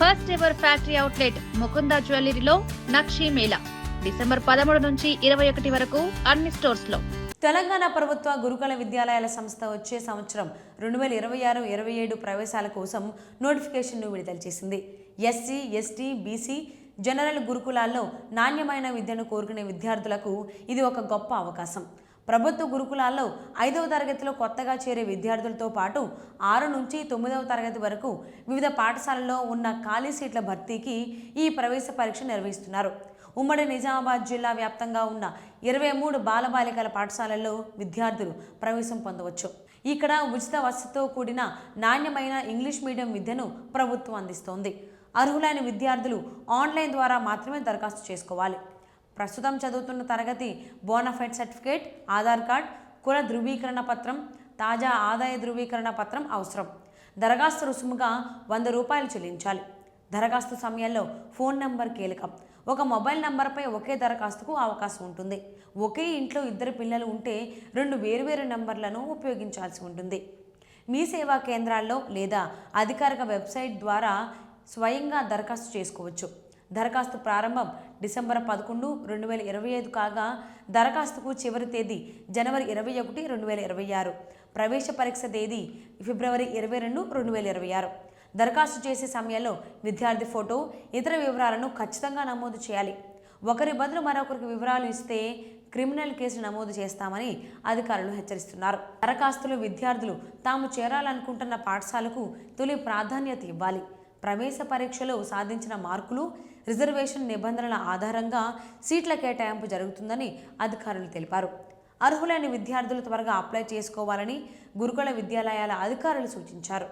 First ever factory outlet Mukunda జ్యువెలరీలో నక్షి మేళా డిసెంబర్ 13 నుంచి 21 వరకు అన్ని స్టోర్స్ లో. తెలంగాణ ప్రభుత్వ గురుకుల విద్యాలయాల సంస్థ వచ్చే సంవత్సరం 2026-27 ప్రవేశాల కోసం నోటిఫికేషన్ను విడుదల చేసింది. ఎస్సీ, ఎస్టీ, బీసీ, జనరల్ గురుకులాల్లో నాణ్యమైన విద్యను కోరుకునే విద్యార్థులకు ఇది ఒక గొప్ప అవకాశం. ప్రభుత్వ గురుకులాల్లో 5వ తరగతిలో కొత్తగా చేరే విద్యార్థులతో పాటు 6 నుంచి 9వ తరగతి వరకు వివిధ పాఠశాలల్లో ఉన్న ఖాళీ సీట్ల భర్తీకి ఈ ప్రవేశ పరీక్ష నిర్వహిస్తున్నారు. ఉమ్మడి నిజామాబాద్ జిల్లా వ్యాప్తంగా ఉన్న 23 బాలబాలికల పాఠశాలల్లో విద్యార్థులు ప్రవేశం పొందవచ్చు. ఇక్కడ ఉచిత వసతితో కూడిన నాణ్యమైన ఇంగ్లీష్ మీడియం విద్యను ప్రభుత్వం అందిస్తోంది. అర్హులైన విద్యార్థులు ఆన్లైన్ ద్వారా మాత్రమే దరఖాస్తు చేసుకోవాలి. ప్రస్తుతం చదువుతున్న తరగతి బోనాఫైడ్ సర్టిఫికేట్, ఆధార్ కార్డ్, కుల ధృవీకరణ పత్రం, తాజా ఆదాయ ధృవీకరణ పత్రం అవసరం. దరఖాస్తు రుసుముగా 100 రూపాయలు చెల్లించాలి. దరఖాస్తు సమయంలో ఫోన్ నెంబర్ కీలకం. ఒక మొబైల్ నంబర్పై ఒకే దరఖాస్తుకు అవకాశం ఉంటుంది. ఒకే ఇంట్లో 2 పిల్లలు ఉంటే 2 వేర్వేరు నెంబర్లను ఉపయోగించాల్సి ఉంటుంది. మీ సేవా కేంద్రాల్లో లేదా అధికారిక వెబ్సైట్ ద్వారా స్వయంగా దరఖాస్తు చేసుకోవచ్చు. దరఖాస్తు ప్రారంభం డిసెంబర్ 11, 2025 కాగా దరఖాస్తుకు చివరి తేదీ జనవరి 21, 2026. ప్రవేశ పరీక్ష తేదీ ఫిబ్రవరి 22, 2026. దరఖాస్తు చేసే సమయంలో విద్యార్థి ఫోటో, ఇతర వివరాలను ఖచ్చితంగా నమోదు చేయాలి. ఒకరి బదులు మరొకరికి వివరాలు ఇస్తే క్రిమినల్ కేసు నమోదు చేస్తామని అధికారులు హెచ్చరిస్తున్నారు. దరఖాస్తులు విద్యార్థులు తాము చేరాలనుకుంటున్న పాఠశాలకు తొలి ప్రాధాన్యత ఇవ్వాలి. ప్రవేశ పరీక్షలో సాధించిన మార్కులు, రిజర్వేషన్ నిబంధనల ఆధారంగా సీట్ల కేటాయింపు జరుగుతుందని అధికారులు తెలిపారు. అర్హులైన విద్యార్థులు త్వరగా అప్లై చేసుకోవాలని గురుకుల విద్యాలయాల అధికారులు సూచించారు.